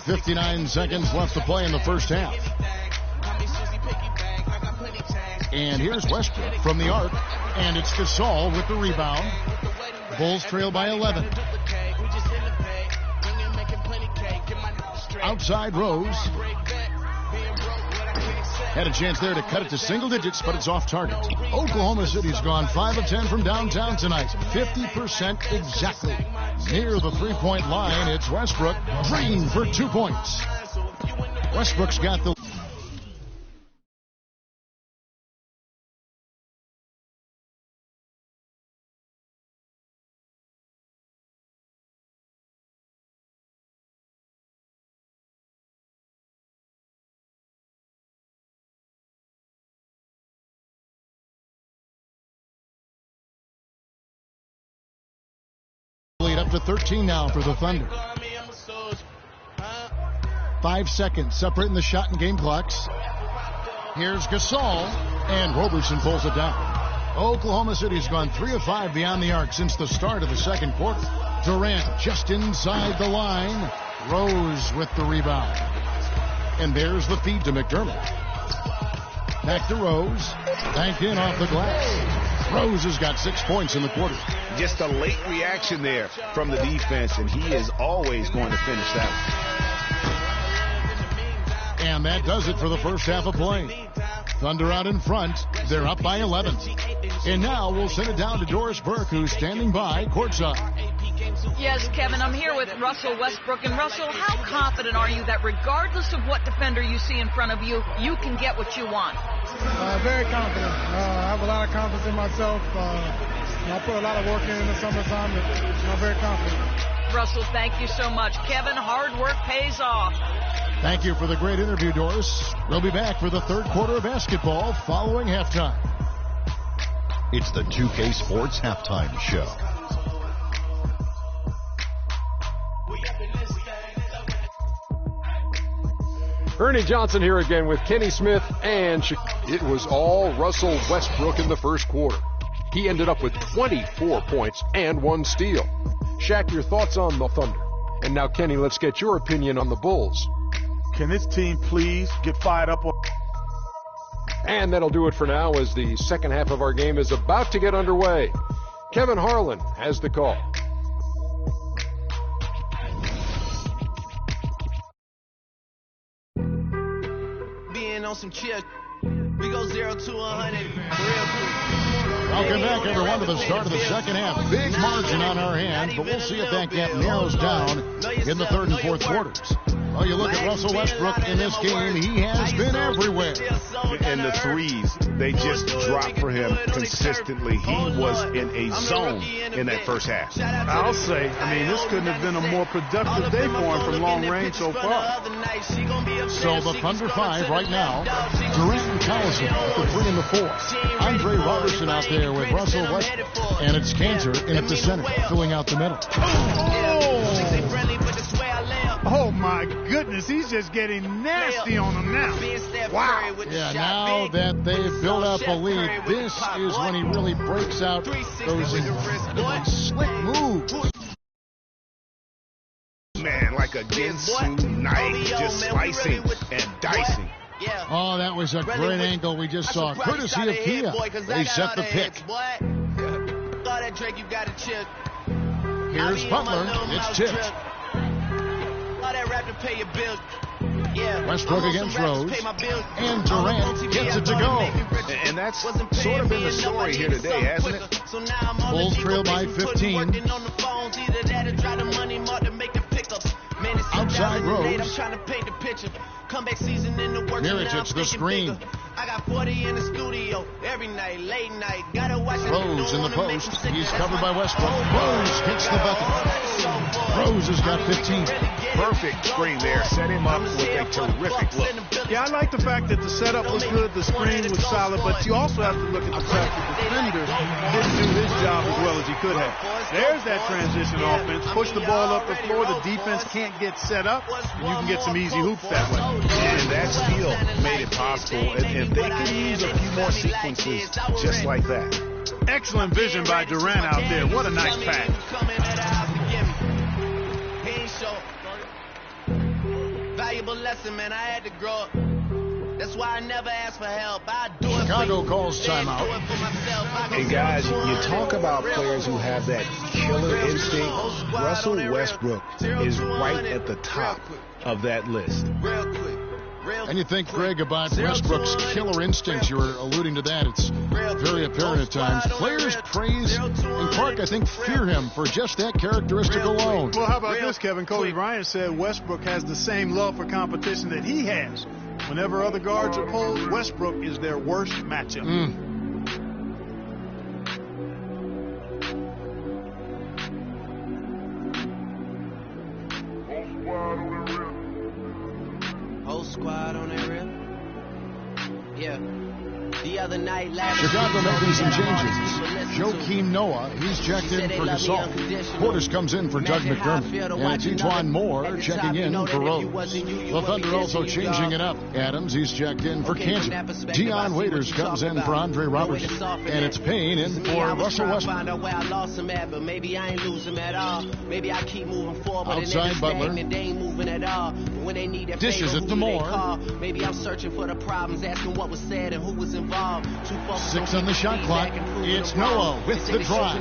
59 seconds left to play in the first half. And here's Westbrook from the arc, and it's Gasol with the rebound. Bulls trail by 11. Outside Rose. Had a chance there to cut it to single digits, but it's off target. Oklahoma City's gone 5 of 10 from downtown tonight. 50% exactly. Near the three-point line, it's Westbrook. Drained for 2 points. Westbrook's got the... Up to 13 now for the Thunder. 5 seconds separating the shot and game clocks. Here's Gasol, and Roberson pulls it down. Oklahoma City's gone 3 of 5 beyond the arc since the start of the second quarter. Durant just inside the line. Rose with the rebound. And there's the feed to McDermott. Back to Rose. Banked in off the glass. Rose has got 6 points in the quarter. Just a late reaction there from the defense, and he is always going to finish that one. And that does it for the first half of play. Thunder out in front. They're up by 11. And now we'll send it down to Doris Burke, who's standing by courtside. Yes, Kevin, I'm here with Russell Westbrook. And Russell, how confident are you that regardless of what defender you see in front of you, you can get what you want? Very confident. I have a lot of confidence in myself. I put a lot of work in the summertime, and I'm very confident. Russell, thank you so much. Kevin, hard work pays off. Thank you for the great interview, Doris. We'll be back for the third quarter of basketball following halftime. It's the 2K Sports Halftime Show. Ernie Johnson here again with Kenny Smith, and it was all Russell Westbrook in the first quarter. He ended up with 24 points and 1 steal. Shaq, your thoughts on the Thunder? And now, Kenny, let's get your opinion on the Bulls. Can this team please get fired up? And that'll do it for now as the second half of our game is about to get underway. Kevin Harlan has the call. On some chill. We go 0 to 100 real quick. Welcome back, everyone, to the start of the second half. Big margin on our hands, but we'll see if that gap narrows down in the third and fourth quarters. Well, you look at Russell Westbrook in this game, he has been everywhere. And the threes, they just drop for him consistently. He was in a zone in that first half. I'll say, this couldn't have been a more productive day for him from long range so far. So the Thunder 5 right now. Durant and Collison at the 3 and the 4. Andre Robertson out there with Russell Westbrook. And it's Cantor in at the center, filling out the middle. Oh, my goodness. He's just getting nasty on them now. Wow. Yeah, now that they've built up a lead, this is when he really breaks out those incredibly slick moves. Man, like a Ginsu knife, just slicing and dicing. Oh, that was a great angle we just saw. Courtesy of Kia. They set the pick. Here's Butler. It's tipped. Westbrook against Rose. And Durant gets it to go. And that's sort of been the story here today, hasn't it? Bulls trail by 15. Outside Rose. Mirotic, the screen. I got 40 in the studio every night, late night. Rose in the post. He's covered by Westbrook. Rose hits the bucket. Rose has got 15. Perfect screen there. Set him up with a terrific look. Yeah, I like the fact that the setup was good, the screen was solid, but you also have to look at the fact that the defender didn't do his job as well as he could have. There's that transition offense. Push the ball up the floor. The defense can't get set up, and you can get some easy hoops that way. And that steal made it possible. And if they can use a few more sequences just like that. Excellent vision by Durant out there. What a nice pass. lesson, man. I had to grow up. That's why I never ask for help. I do it. Chicago calls timeout. And guys, you talk about players who have that killer instinct. Russell Westbrook is right at the top of that list. Real quick. And you think, Greg, about Westbrook's killer instincts. You were alluding to that. It's very apparent at times. Players praise, and Clark, I think, fear him for just that characteristic alone. Well, how about this, Kevin? Kobe Bryant said Westbrook has the same love for competition that he has. Whenever other guards are pulled, Westbrook is their worst matchup. Whole squad on that rip. Yeah. The other night, Chicago making some changes. Joakim Noah, he's checked in for Gasol. Portis comes in for Doug McDermott. And it's Etuan Moore checking in for Rose. The Thunder also changing it up. Adams, he's checked in for Kansas. Dion Waiters comes in for Andre Robertson. And it's Payne in for Russell Westbrook. Outside Butler. Dishes it to Moore. Maybe I'm searching for the problems, asking what was said and who was involved. 6 on the shot clock. It's Noah with the drive.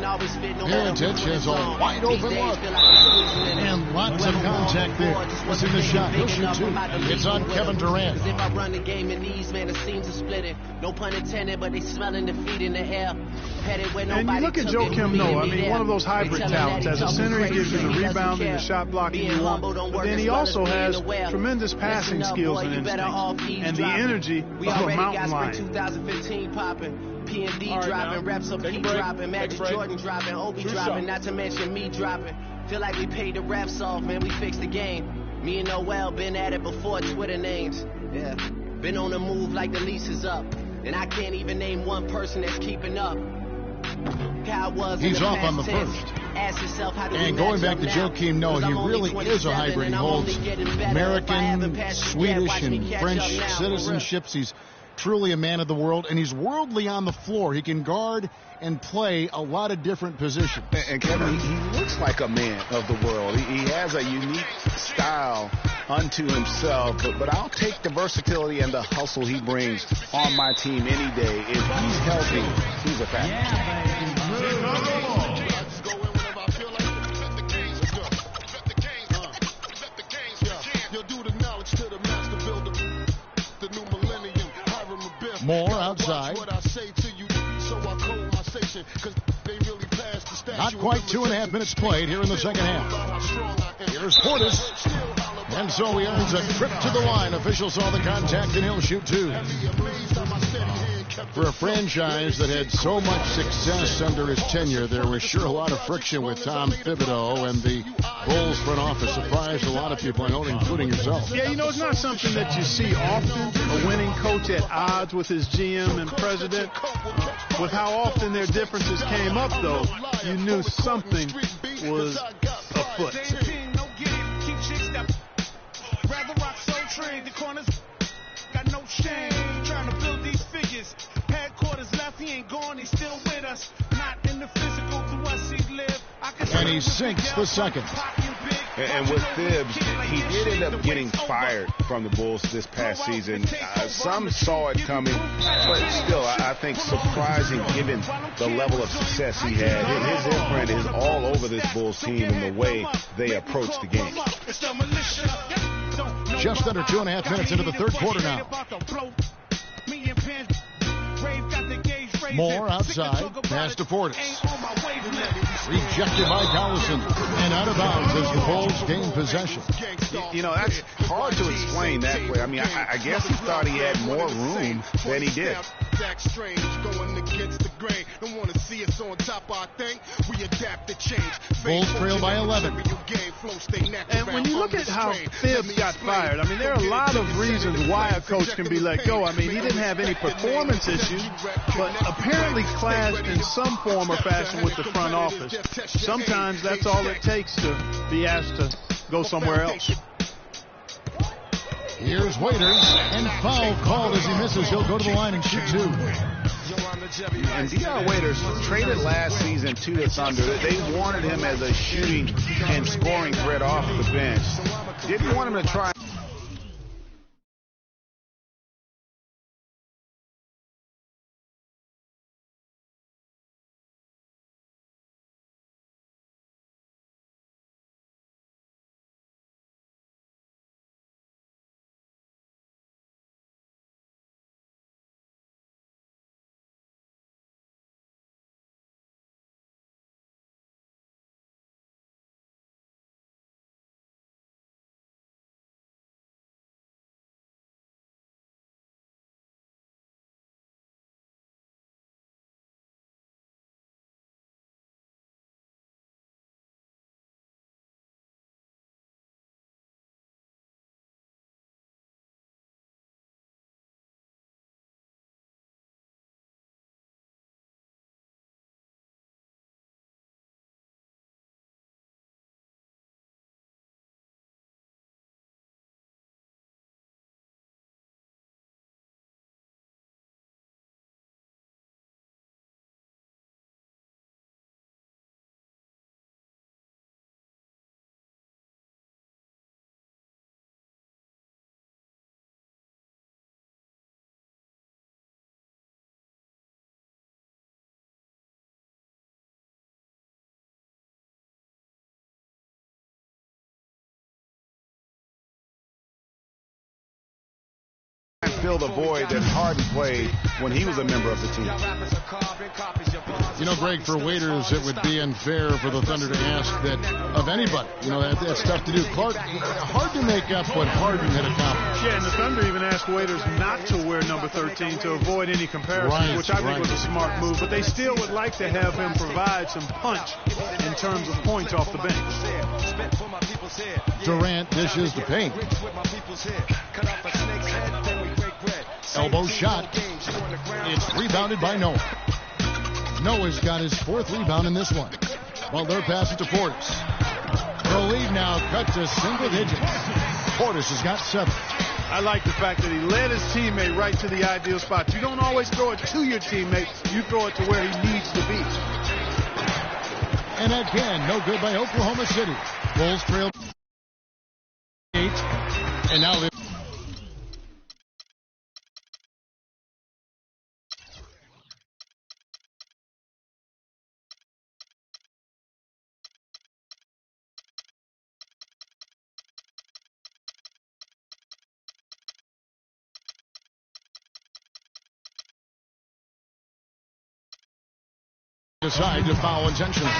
Heritage has a wide open look. And lots of contact there. What's in the shot? He'll shoot 2. It's on Kevin Durant. If I run the game in these, man, the seams are splitting. No pun intended, but they smelling defeat in the air. And you look at Joakim Noah, I mean, one of those hybrid talents. As a center, he gives you the rebounding, the shot blocking you want. But then he also has tremendous passing skills and instincts. And the energy of a mountain lion. 2015 popping. P&D dropping, reps up, P dropping, Magic Jordan dropping, Obi dropping, not to mention me dropping. Feel like we paid the refs off, man, we fixed the game. Me and Noel been at it before Twitter names. Yeah, been on the move like the lease is up. And I can't even name one person that's keeping up. He's off on the first. And going back to Joakim Noah, he really is a hybrid. He holds American, Swedish, and French citizenships. He's truly a man of the world, and he's worldly on the floor. He can guard and play a lot of different positions. And Kevin, he looks like a man of the world. He has a unique style unto himself, but I'll take the versatility and the hustle he brings on my team any day. If he's healthy, he's a factor. Moore outside. Not quite 2.5 minutes played here in the second half. Here's Portis. And so he earns a trip to the line. Officials saw the contact and he'll shoot 2. For a franchise that had so much success under his tenure, there was sure a lot of friction with Tom Thibodeau and the Bulls front office. Surprised a lot of people, I know, including yourself. Yeah, you know, it's not something that you see often. A winning coach at odds with his GM and president. With how often their differences came up, though, you knew something was afoot. Rather rock so trade, the corners got no shame. Trying to build these figures. Headquarters left, he ain't gone, he's still with us. Not in the physical, to us he live. And he sinks the second. And with Thibs, he did end up getting fired from the Bulls this past season. Some saw it coming, but still, I think surprising given the level of success he had. His imprint is all over this Bulls team and the way they approach the game. Just under 2.5 minutes into the third quarter now. Moore outside, pass to Portis. Rejected by Collison and out of bounds as the Bulls gain possession. You know, that's hard to explain that way. I mean, I guess he thought he had more room than he did. Bulls trail by 11. And when you look at how Thibs got fired, I mean, there are a lot of reasons why a coach can be let go. I mean, he didn't have any performance issues, but apparently clashed in some form or fashion with the front office. Sometimes that's all it takes to be asked to go somewhere else. Here's Waiters, and foul called as he misses. He'll go to the line and shoot 2. And Dion Waiters traded last season to the Thunder. They wanted him as a shooting and scoring threat off the bench. Didn't want him to try. fill the void that Harden played when he was a member of the team. You know, Greg, for waiters, it would be unfair for the Thunder to ask that of anybody. You know, that's tough to do. Clark, hard to make up what Harden had accomplished. Yeah, and the Thunder even asked waiters not to wear number 13 to avoid any comparison, which I think was a smart move. But they still would like to have him provide some punch in terms of points off the bench. Durant dishes the paint. Elbow shot. It's rebounded by Noah. Noah's got his 4th rebound in this one. Butler passes to Portis. The lead now cut to single digits. Portis has got 7. I like the fact that he led his teammate right to the ideal spot. You don't always throw it to your teammate. You throw it to where he needs to be. And again, no good by Oklahoma City. Bulls trail 8. And now they decide to foul intentionally.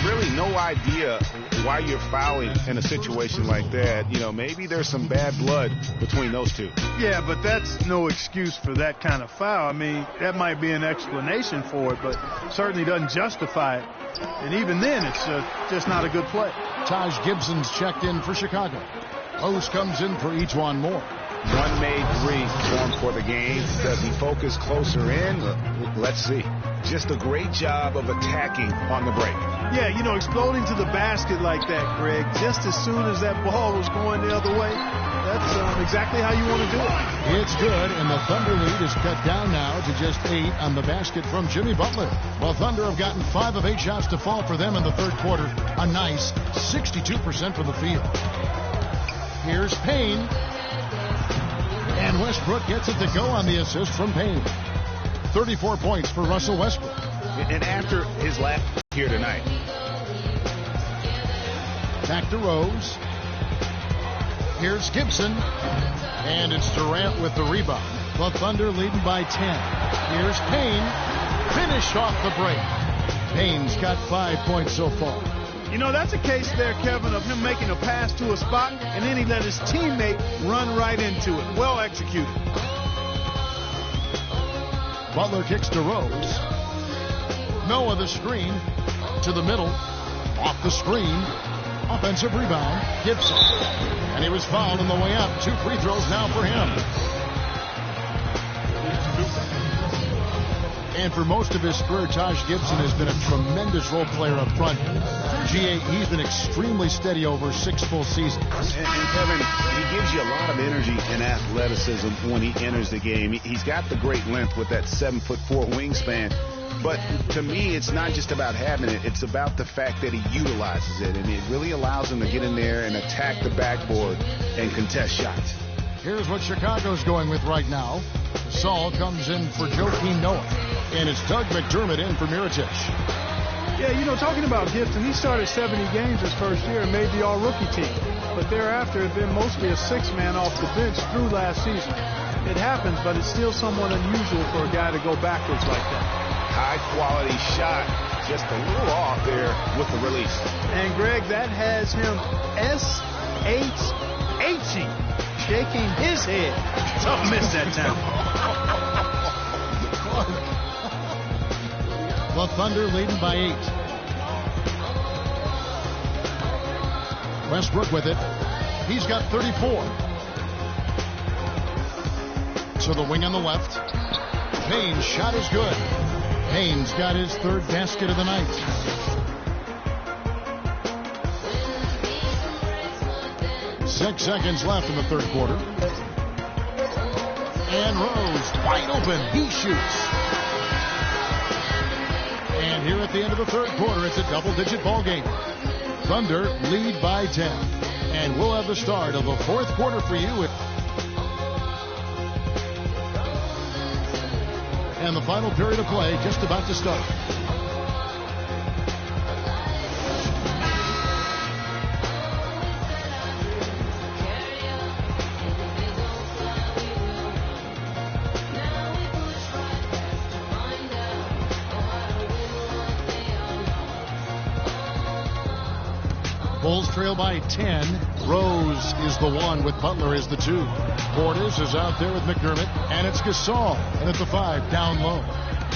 Really no idea why you're fouling in a situation like that. You know, maybe there's some bad blood between those two. Yeah, but that's no excuse for that kind of foul. I mean, that might be an explanation for it, but certainly doesn't justify it. And even then, it's just not a good play. Taj Gibson's checked in for Chicago. Ose comes in for E'Twaun Moore. One made 3 formed for the game. Does he focus closer in? Let's see. Just a great job of attacking on the break. Yeah, you know, exploding to the basket like that, Greg, just as soon as that ball was going the other way, that's exactly how you want to do it. It's good, and the Thunder lead is cut down now to just 8 on the basket from Jimmy Butler. While Thunder have gotten 5 of 8 shots to fall for them in the third quarter, a nice 62% from the field. Here's Payne. And Westbrook gets it to go on the assist from Payne. 34 points for Russell Westbrook. And after his last here tonight. Back to Rose. Here's Gibson. And it's Durant with the rebound. The Thunder leading by 10. Here's Payne. Finished off the break. Payne's got 5 points so far. You know, that's a case there, Kevin, of him making a pass to a spot, and then he let his teammate run right into it. Well executed. Butler kicks to Rose. Noah the screen to the middle. Off the screen. Offensive rebound. Gibson. And he was fouled on the way up. 2 free throws now for him. And for most of his career, Taj Gibson has been a tremendous role player up front. GA, he's been extremely steady over 6 full seasons. And Kevin, he gives you a lot of energy and athleticism when he enters the game. He's got the great length with that 7'4" wingspan. But to me, it's not just about having it. It's about the fact that he utilizes it. And it really allows him to get in there and attack the backboard and contest shots. Here's what Chicago's going with right now. Saul comes in for Joakim Noah. And it's Doug McDermott in for Mirotic. Yeah, you know, talking about Gibson, he started 70 games his first year and made the all-rookie team. But thereafter, had been mostly a 6-man off the bench through last season. It happens, but it's still somewhat unusual for a guy to go backwards like that. High-quality shot, just a little off there with the release. And, Greg, that has him S-H-H-ing, shaking his head. Tough miss that time. The Thunder leading by 8. Westbrook with it. He's got 34. So the wing on the left. Payne's shot is good. Payne's got his 3rd basket of the night. Six seconds left in the third quarter. And Rose wide open. He shoots. And here at the end of the third quarter, it's a double-digit ball game. Thunder lead by 10. And we'll have the start of the fourth quarter for you. And the final period of play just about to start. Bulls trail by 10. Rose is the 1 with Butler as the 2. Portis is out there with McDermott, and it's Gasol. And at the 5, down low.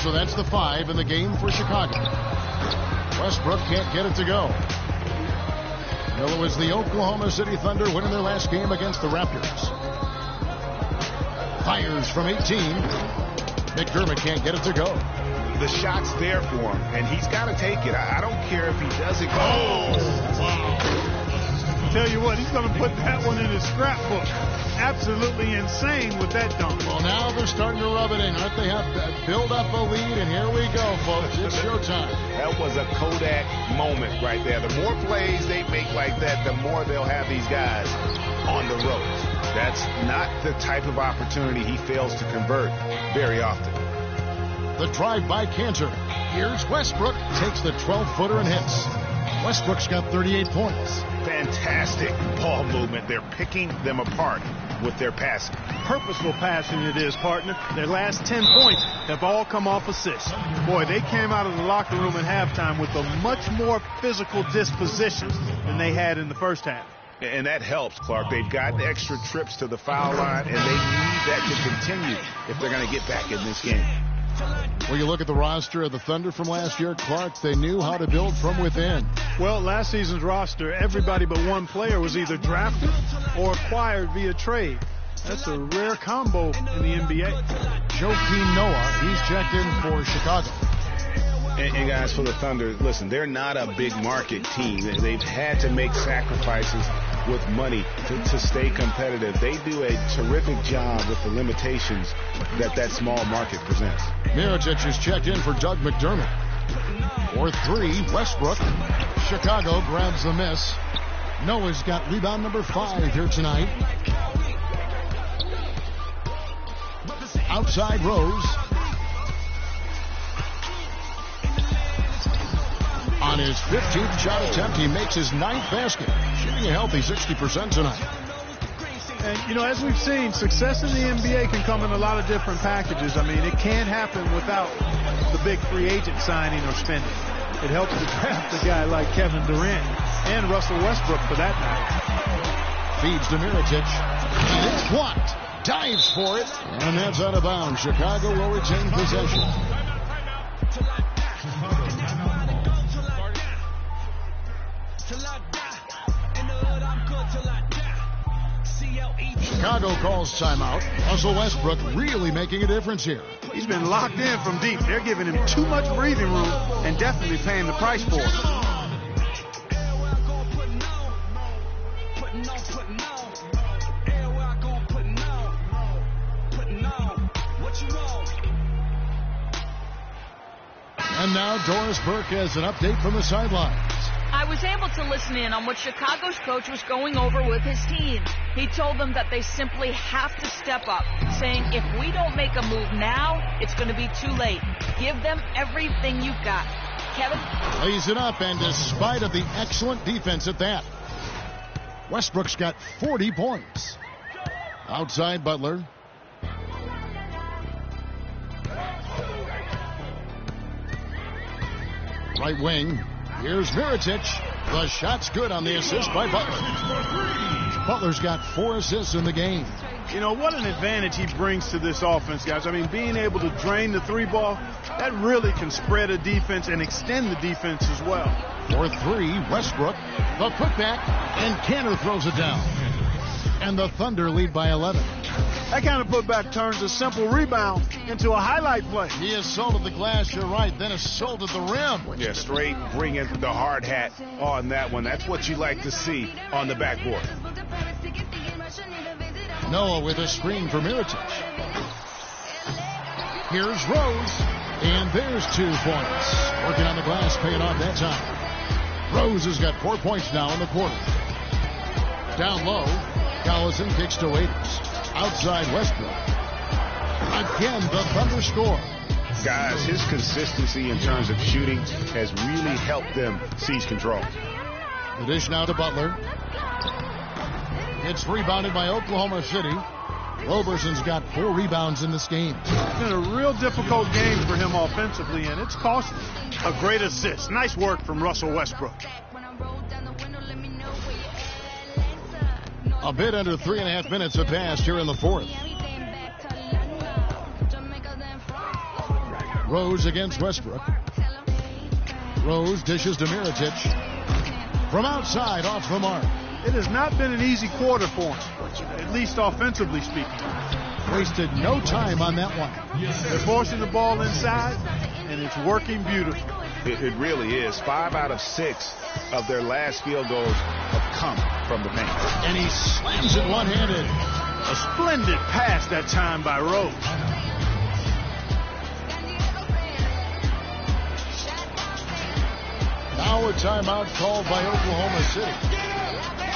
So that's the 5 in the game for Chicago. Westbrook can't get it to go. Well, it was the Oklahoma City Thunder winning their last game against the Raptors. Fires from 18. McDermott can't get it to go. The shot's there for him, and he's got to take it. I don't care if he doesn't go. Oh, wow. Tell you what, he's going to put that one in his scrapbook. Absolutely insane with that dunk. Well, now they're starting to rub it in, aren't they? Have build up a lead, and here we go, folks. It's showtime. That was a Kodak moment right there. The more plays they make like that, the more they'll have these guys on the ropes. That's not the type of opportunity he fails to convert very often. The drive by Cantor. Here's Westbrook. Takes the 12-footer and hits. Westbrook's got 38 points. Fantastic ball movement. They're picking them apart with their passing. Purposeful passing it is, partner. Their last 10 points have all come off assists. Boy, they came out of the locker room at halftime with a much more physical disposition than they had in the first half. And that helps, Clark. They've gotten extra trips to the foul line, and they need that to continue if they're going to get back in this game. Well, you look at the roster of the Thunder from last year, Clark, they knew how to build from within. Well, last season's roster, everybody but one player was either drafted or acquired via trade. That's a rare combo in the NBA. Joakim Noah, he's checked in for Chicago. And guys, for the Thunder, listen, they're not a big market team. They've had to make sacrifices with money to stay competitive. They do a terrific job with the limitations that small market presents. Mirotic is checked in for Doug McDermott. For 3, Westbrook. Chicago grabs the miss. Noah's got rebound number 5 here tonight. Outside Rose. On his 15th shot attempt, he makes his 9th basket, shooting a healthy 60% tonight. And, you know, as we've seen, success in the NBA can come in a lot of different packages. I mean, it can't happen without the big free agent signing or spending. It helps to draft a guy like Kevin Durant and Russell Westbrook for that matter. Feeds to Mirotic, and it's blocked. Dives for it, and that's out of bounds. Chicago will retain possession. Chicago calls timeout. Russell Westbrook really making a difference here. He's been locked in from deep. They're giving him too much breathing room and definitely paying the price for it. And now Doris Burke has an update from the sidelines. I was able to listen in on what Chicago's coach was going over with his team. He told them that they simply have to step up, saying if we don't make a move now, it's going to be too late. Give them everything you've got. Kevin? Lays it up, and despite of the excellent defense at that, Westbrook's got 40 points. Outside Butler. Right wing. Here's Mirotic. The shot's good on the assist by Butler. Butler's got 4 assists in the game. You know, what an advantage he brings to this offense, guys. I mean, being able to drain the 3-ball, that really can spread a defense and extend the defense as well. For 3, Westbrook. The putback, and Cantor throws it down. And the Thunder lead by 11. That kind of putback turns a simple rebound into a highlight play. He assaulted the glass, you're right, then assaulted the rim. Yeah, straight bringing the hard hat on that one. That's what you like to see on the backboard. Noah with a screen for Mirotic. Here's Rose, and there's 2 points. Working on the glass, paying off that time. Rose has got 4 points now in the quarter. Down low, Collison kicks to Waiters. Outside Westbrook. Again, the Thunder score. Guys, his consistency in terms of shooting has really helped them seize control. The dish now to Butler. It's rebounded by Oklahoma City. Roberson's got 4 rebounds in this game. It's been a real difficult game for him offensively, and it's cost him a great assist. Nice work from Russell Westbrook. A bit under 3.5 minutes have passed here in the fourth. Rose against Westbrook. Rose dishes to Mirotic. From outside, off the mark. It has not been an easy quarter for him, at least offensively speaking. Wasted no time on that one. They're forcing the ball inside, and it's working beautifully. It really is. 5 out of 6 of their last field goals have come from the paint. And he slams it one-handed. A splendid pass that time by Rose. Now a timeout called by Oklahoma City.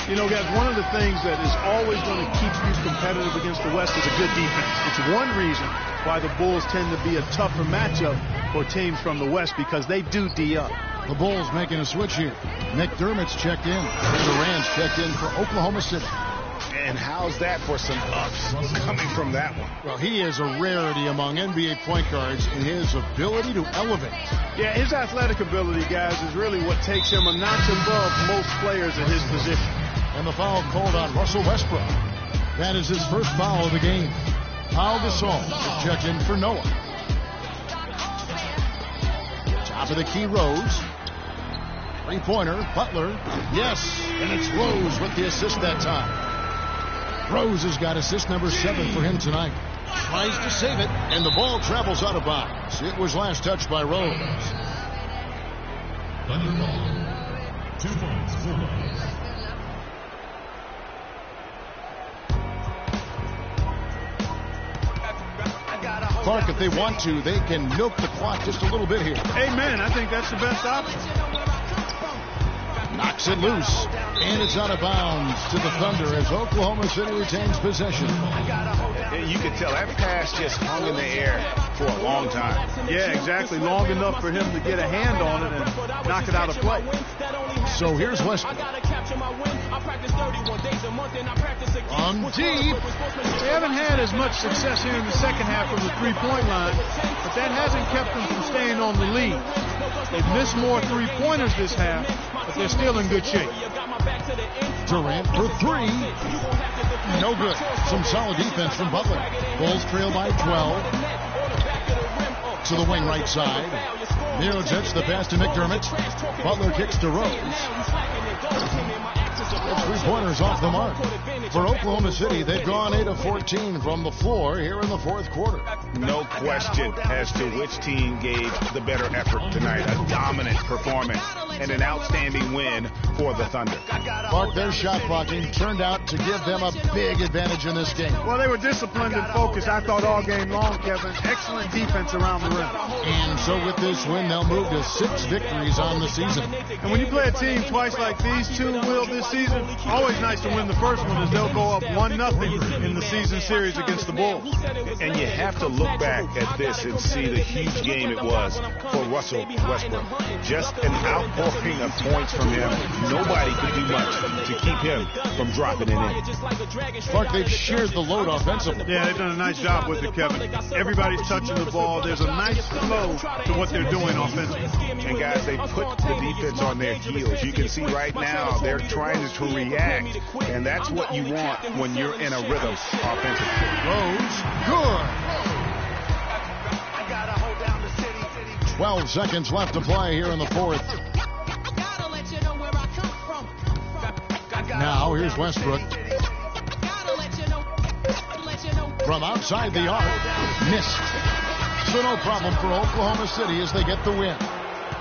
You know, guys, one of the things that is always going to keep you competitive against the West is a good defense. It's one reason why the Bulls tend to be a tougher matchup for teams from the West, because they do D up. The Bulls making a switch here. McDermott's checked in. Durant's checked in for Oklahoma City. And how's that for some ups coming from that one? Well, he is a rarity among NBA point guards in his ability to elevate. Yeah, his athletic ability, guys, is really what takes him a notch above most players at his position. And the foul called on Russell Westbrook. That is his first foul of the game. Pau Gasol is checked in for Noah. Top of the key, Rose. Three-pointer, Butler. Yes, and it's Rose with the assist that time. Rose has got assist number 7 for him tonight. Tries to save it, and the ball travels out of bounds. It was last touched by Rose. 2 points for Rose. Clark, if they want to, they can milk the clock just a little bit here. Amen. I think that's the best option. Knocks it loose, and it's out of bounds to the Thunder as Oklahoma City retains possession. You can tell that pass just hung in the air for a long time. Yeah, exactly. Long enough for him to get a hand on it and knock it out of play. So here's Westbrook. On deep. They haven't had as much success here in the second half from the three-point line, but that hasn't kept them from staying on the lead. They've missed more three-pointers this half, but they're still in good shape. Durant for 3. No good. Some solid defense from Butler. Bulls trail by 12. To the wing right side. Mirotic, the pass to McDermott. Butler kicks to Rose. Three-pointers off the mark. For Oklahoma City, they've gone 8 of 14 from the floor here in the fourth quarter. No question as to which team gave the better effort tonight. A dominant performance and an outstanding win for the Thunder. Clark, their shot blocking turned out to give them a big advantage in this game. Well, they were disciplined and focused, I thought, all game long, Kevin. Excellent defense around the rim. And so with this win, they'll move to 6 victories on the season. And when you play a team twice like these two will this season, always nice to win the first one, as they'll go up 1-0 in the season series against the Bulls. And you have to look back at this and see the huge game it was for Russell Westbrook. Just an outpouring of points from him. Nobody could do much to keep him from dropping it in. Clark, they've shared the load offensively. Yeah, they've done a nice job with it, Kevin. Everybody's touching the ball. There's a nice flow to what they're doing offensively. And guys, they put the defense on their heels. You can see right now they're trying to react, and that's what you want when you're in a rhythm offensively. Rose, good. 12 seconds left to play here in the fourth. Now here's Westbrook. From outside the arc, missed. So no problem for Oklahoma City as they get the win.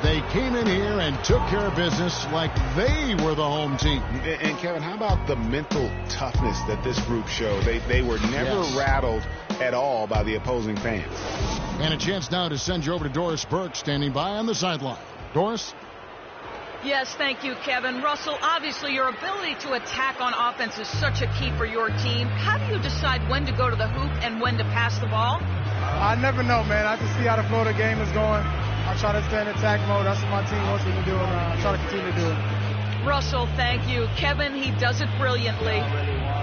They came in here and took care of business like they were the home team. And Kevin, how about the mental toughness that this group showed? They were never rattled at all by the opposing fans. And a chance now to send you over to Doris Burke, standing by on the sideline. Doris? Yes, thank you, Kevin. Russell, obviously your ability to attack on offense is such a key for your team. How do you decide when to go to the hoop and when to pass the ball? I never know, man. I have to see how the flow of the game is going. I try to stay in attack mode. That's what my team wants me to do, and I try to continue to do it. Russell, thank you. Kevin, he does it brilliantly.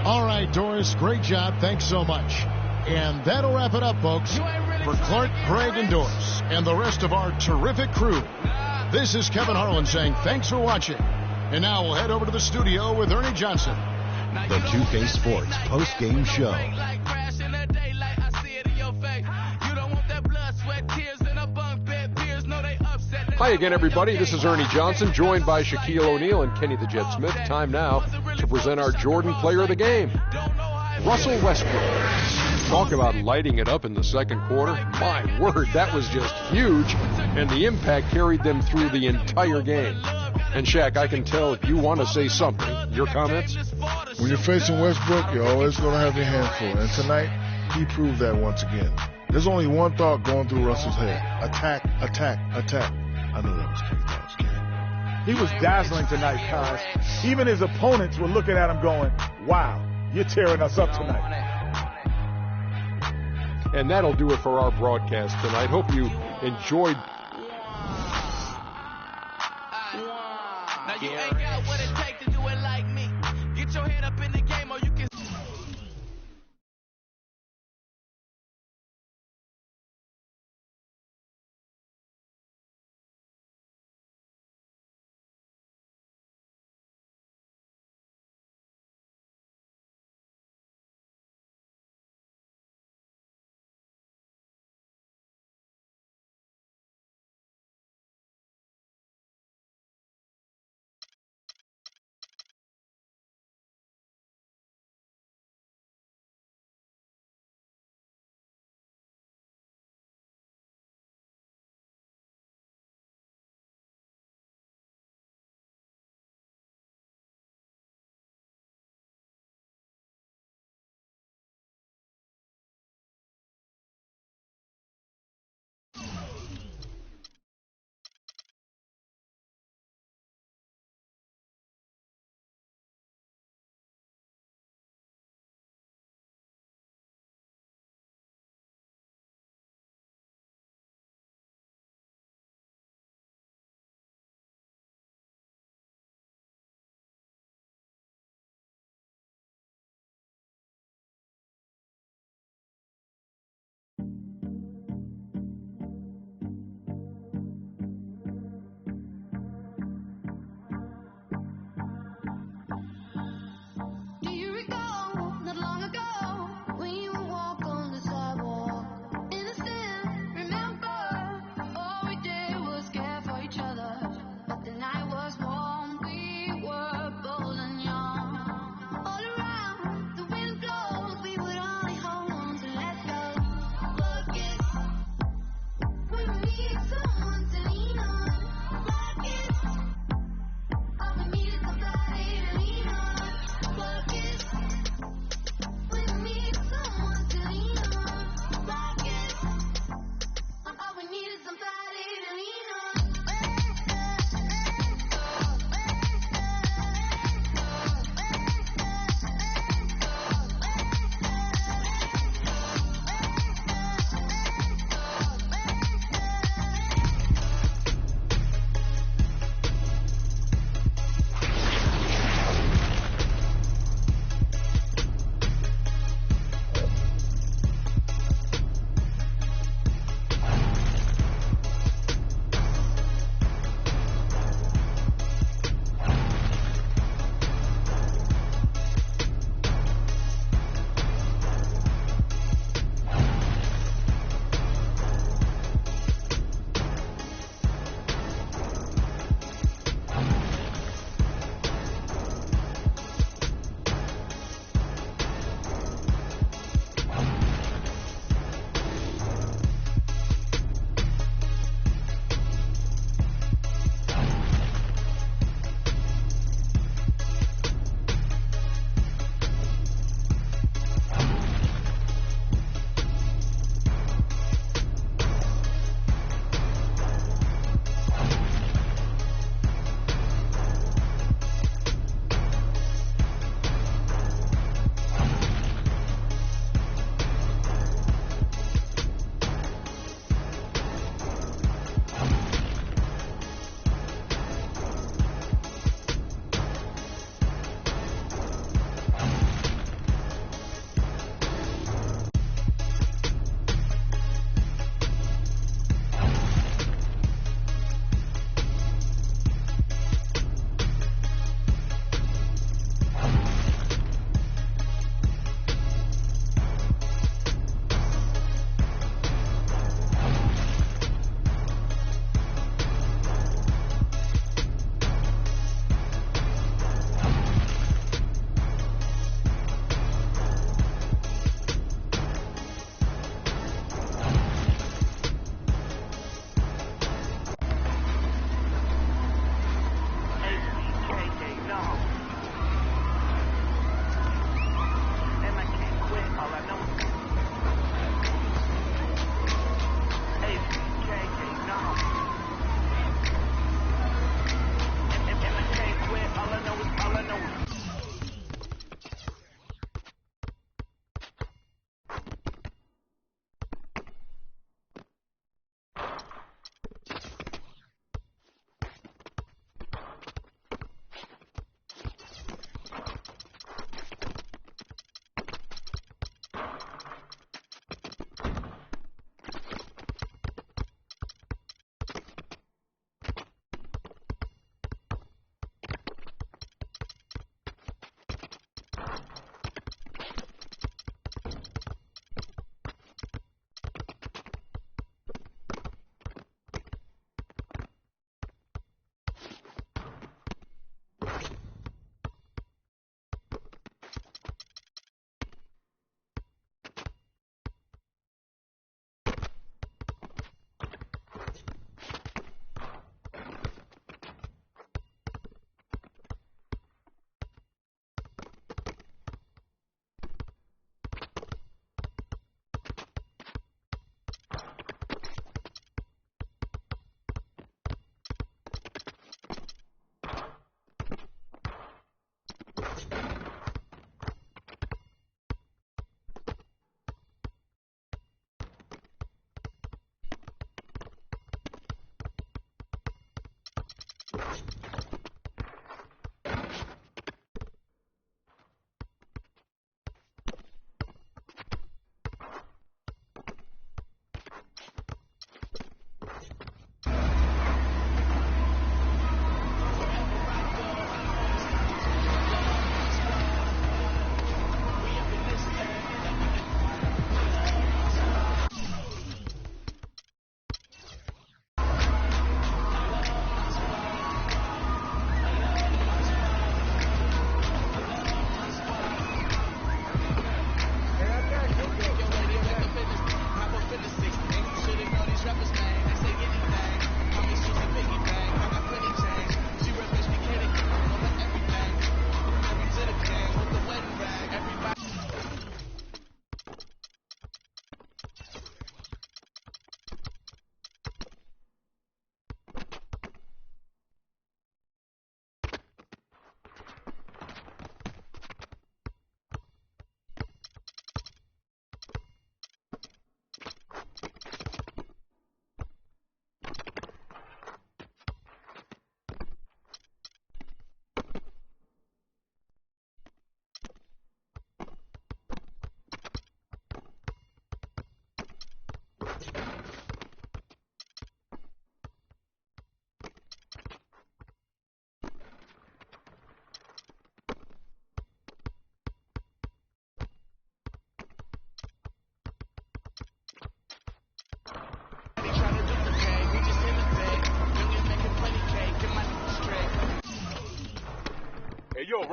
All right, Doris, great job. Thanks so much. And that'll wrap it up, folks. For Clark, Greg, and Doris, and the rest of our terrific crew, this is Kevin Harlan saying thanks for watching. And now we'll head over to the studio with Ernie Johnson. The 2K Sports post-game show. Hi again, everybody. This is Ernie Johnson, joined by Shaquille O'Neal and Kenny the Jet Smith. Time now to present our Jordan Player of the Game, Russell Westbrook. Talk about lighting it up in the second quarter. My word, that was just huge, and the impact carried them through the entire game. And Shaq, I can tell you want to say something. Your comments? When you're facing Westbrook, you're always going to have your hands full. And tonight, he proved that once again. There's only one thought going through Russell's head. Attack, attack, attack. I knew that was Kenny. He was dazzling tonight, guys. Even his opponents were looking at him going, wow, you're tearing us up tonight. And that'll do it for our broadcast tonight. Hope you enjoyed. Now you ain't got what it takes to do it like me. Get your head up in the game or you can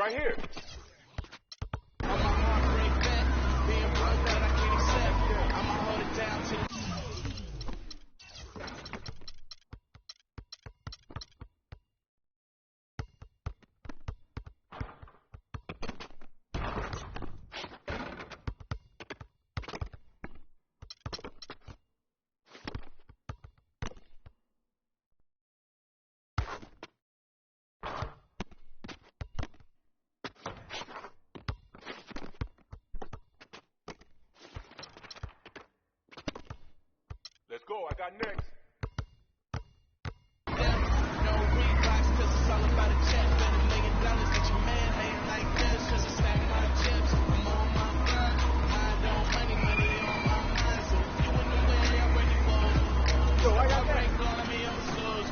right here. On my heartbreak bet, being broke that I can't accept. I'ma hold it down to the Let's go. I got next. no Reeboks, 'cause it's all about a check. Bet $1 million that your man ain't like this. Just to stack my chips. I'm on my grind. I don't money on my mind. So you in the way, I'm ready for it. Yo, I got break next. blood on me on slows.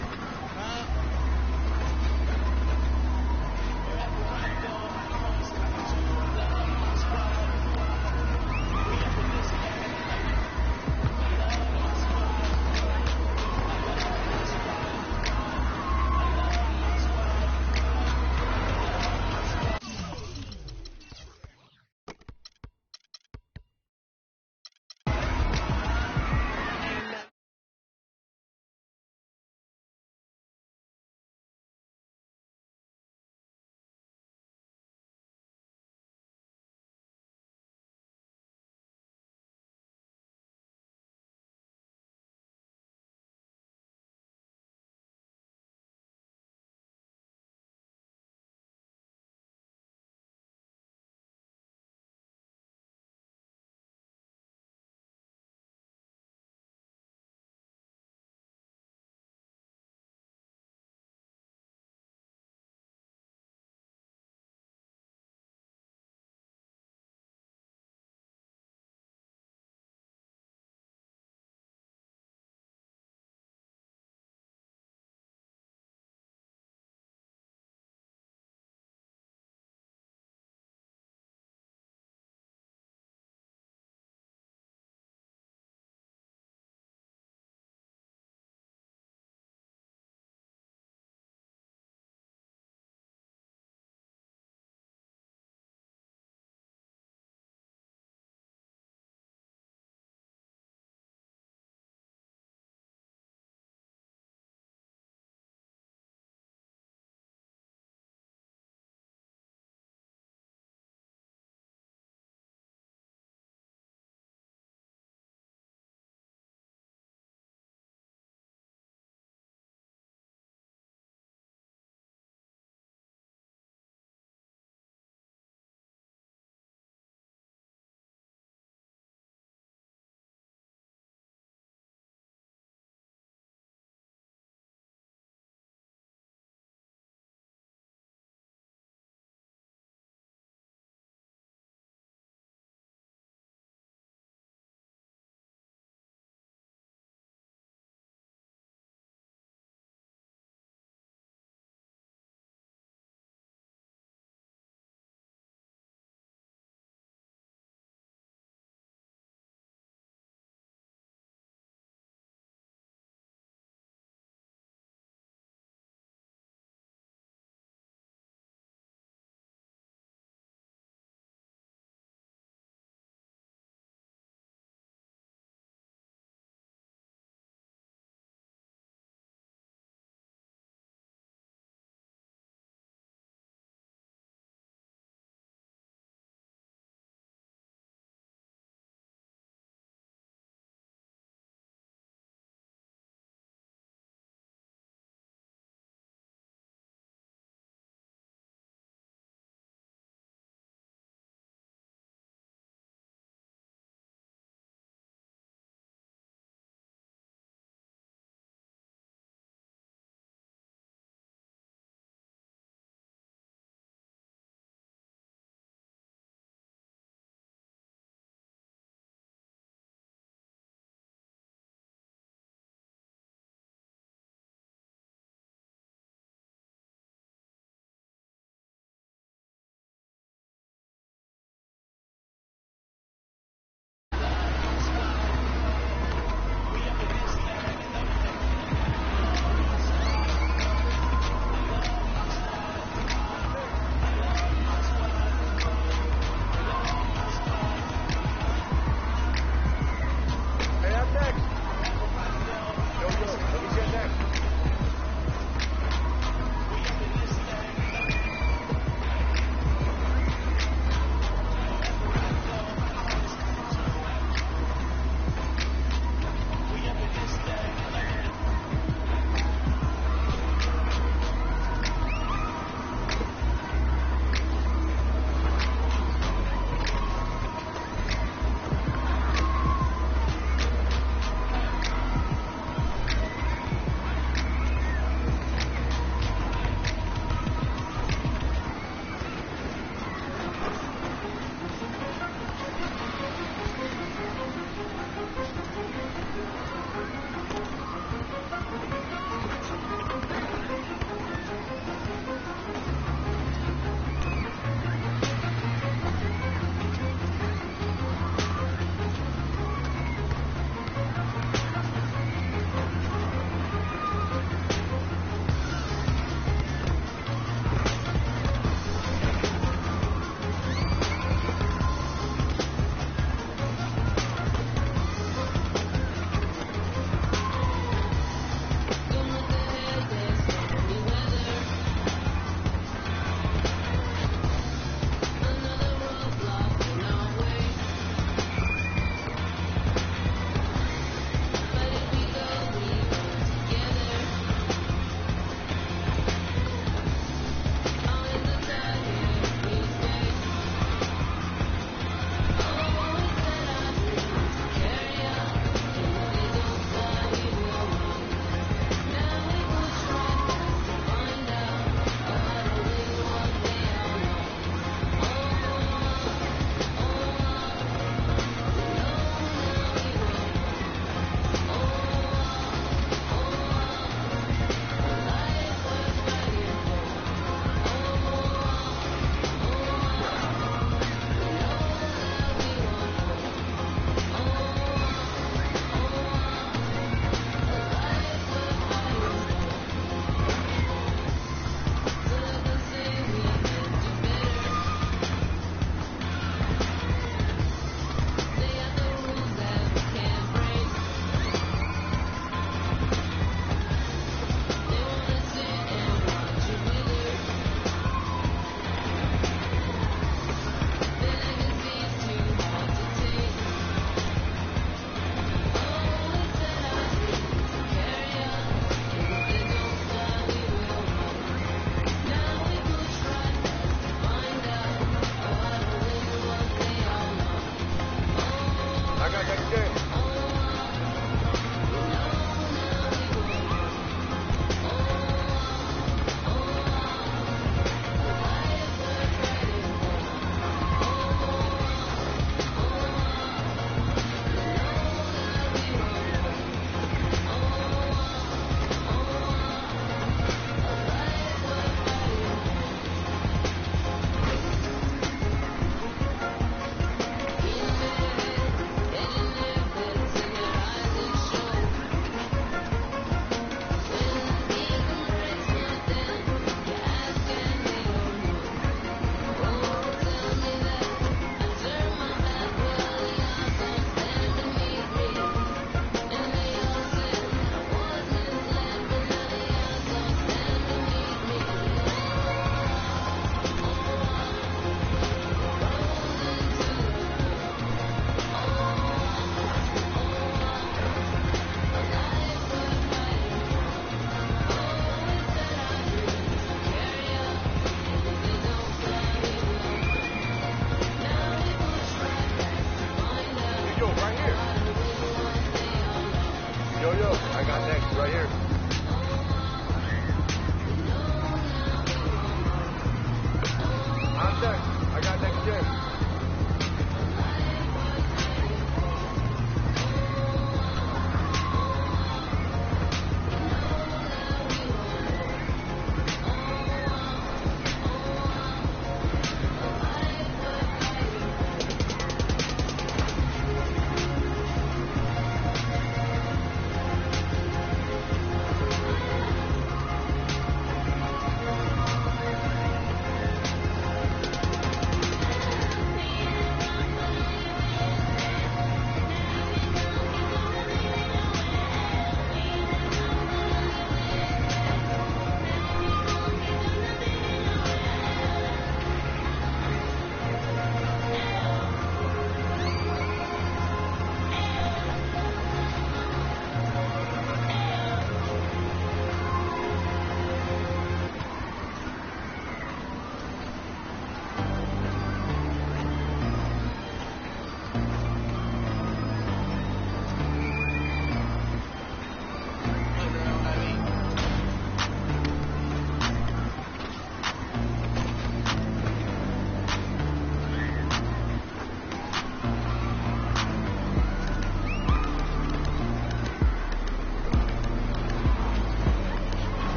again.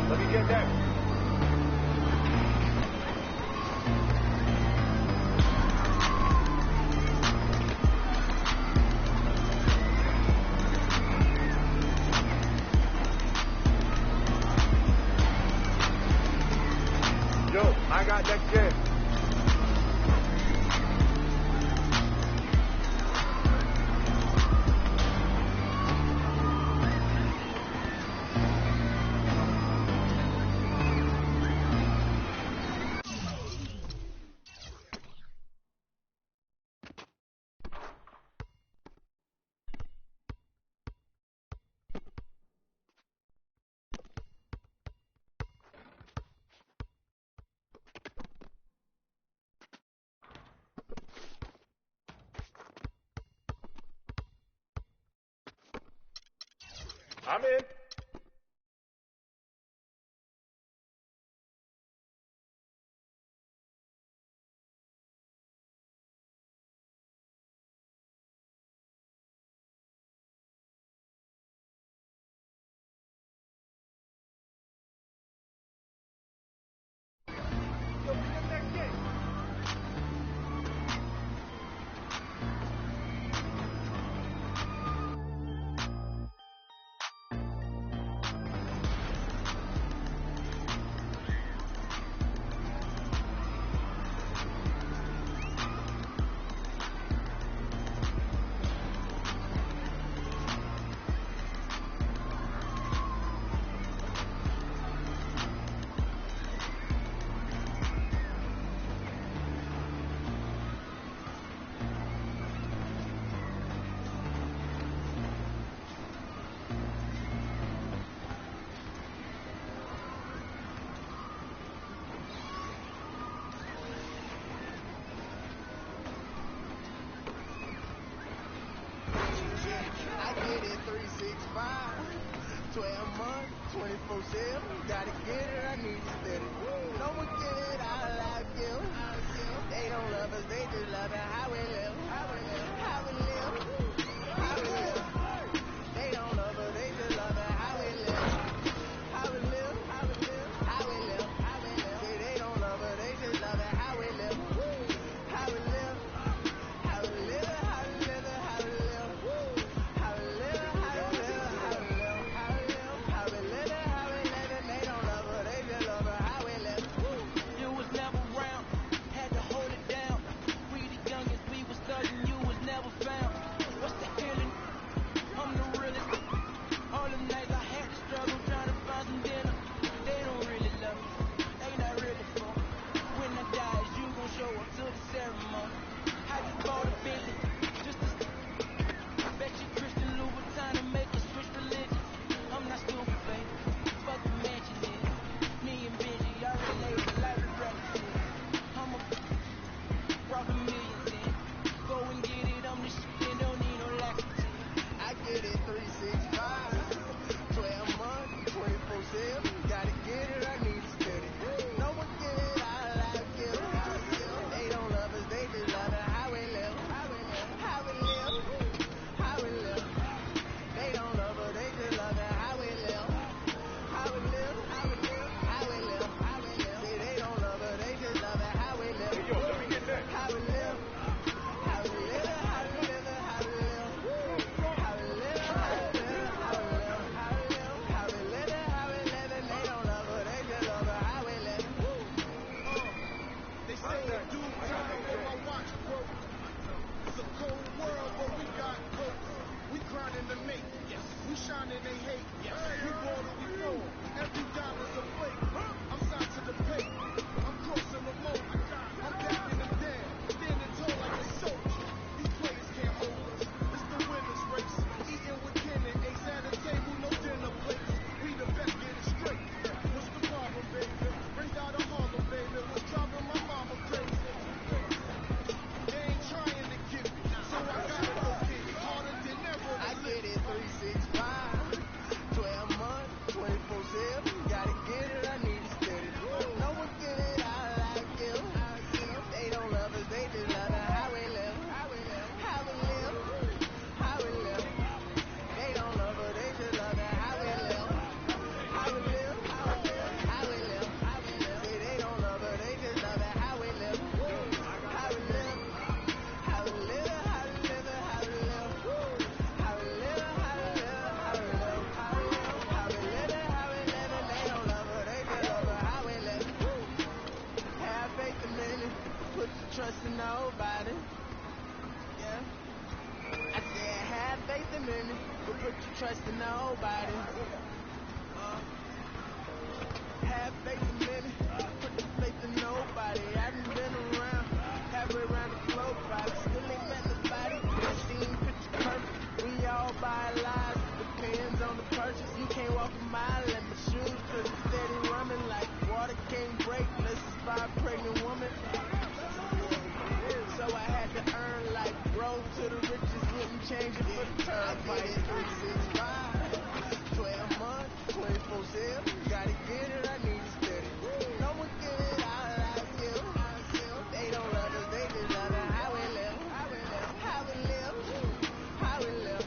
Let me get that. Yo, I got that kid. I'm in. I get it 365, 12 months, 24/7. Gotta get it, I need to steady. Don't forget it, I like it. and they hate. We born and we fall. Every dime is a plate. I'm signed to the pay. I'm crossing the mold. I'm backing them down. Standing tall like a soldier. These players can't hold us. It's the winner's race. Eating with Ken and Ace at a table, no dinner plates. We the best, get it straight. What's the problem, baby? Raised out of Harlem, baby. What's driving my mama crazy? They ain't trying to get me, so I gotta go get it. Harder than ever. I get it 365, 12 months, 24/7. Gotta get it, I need it steady. No one get it out like you. They don't love us, they just love it. How we live, how we live, how we live, how we live. They don't love us, they just love it. How we live, how we live, how we live, how we live, how we live. See, they don't love us, they just love it. How we live, how we live, how we live, how we live, how we live, how we live, how we live, how we live, how we live, how we live, how we live. They don't love us, they just love it. How we live. Have faith in it, put your trust in nobody. Yeah. I said have faith in it, but put your trust in nobody. Have faith in it, put your faith in nobody. I done been around, halfway around the globe, probably still ain't met nobody. I seen picture perfect, we all buy lies, depends on the purchase. You can't walk a mile in my shoes, cause it's steady running like water can't break unless it's by a pregnant woman. So I had to earn like road to the riches, wouldn't change it for the turnpike. 365, 12 months, 24/7. Gotta get it, I need it steady. No one get it out like you. They don't love us, they just love it. How we live, how we live, how we live, how we live.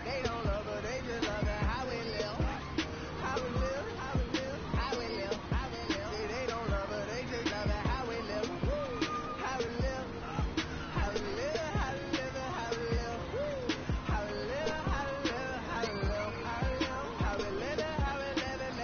They don't love us, they just love it. How we live, how we live, how we live, how we live, how we live. See, they don't love us, they just love it. How we live, how we live, how we live, how we live, how we live, how we live, how we live, how we live, how we live, how we live, how we live.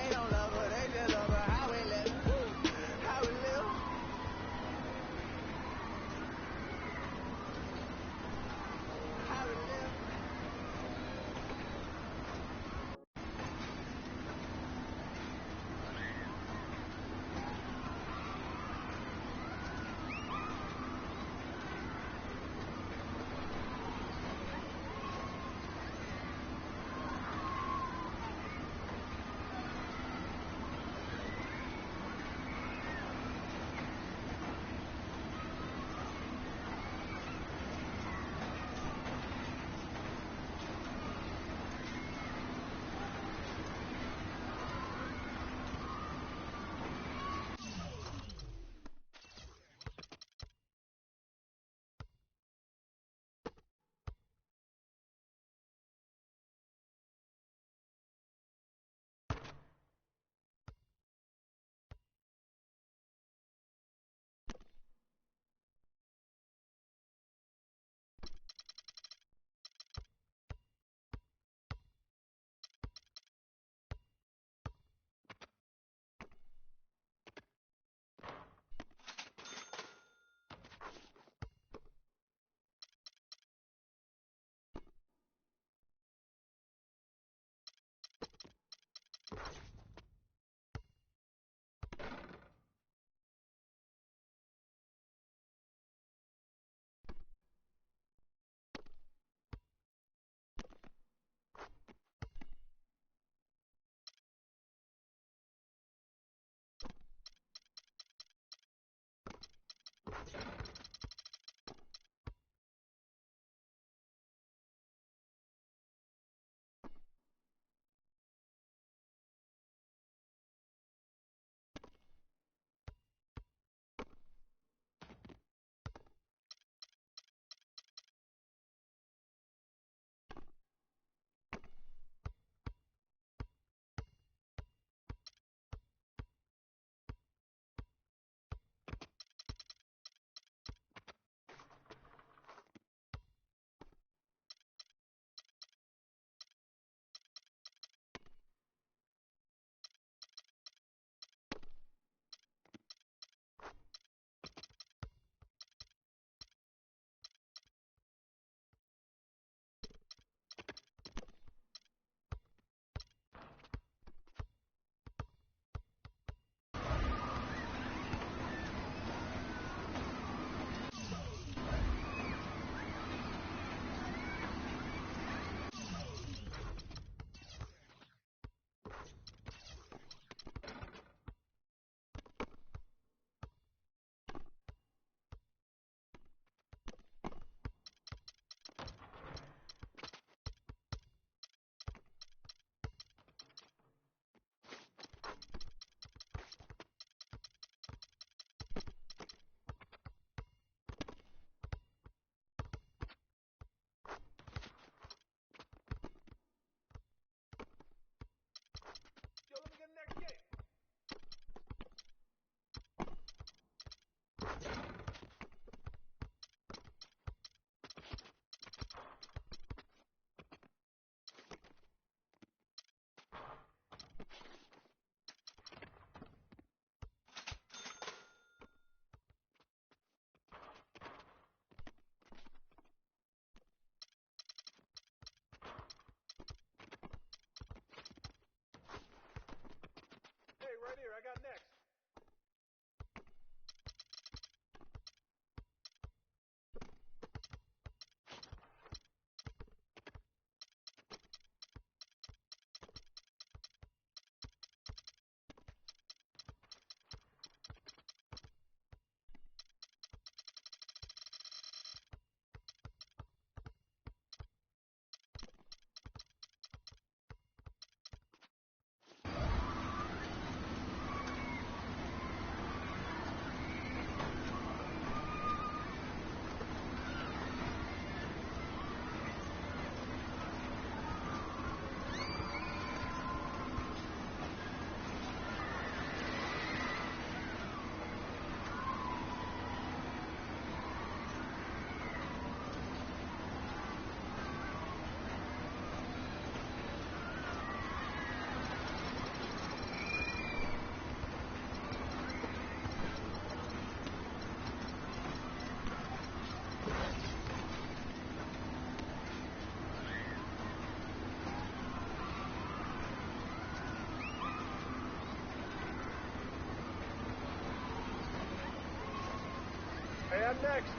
I'm next.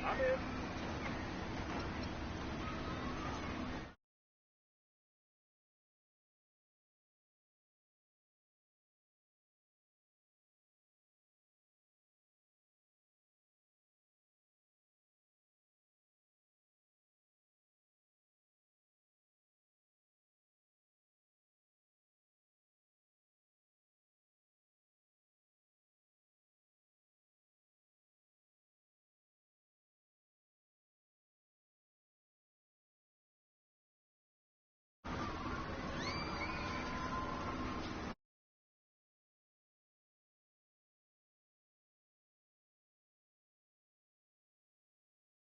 I'm in.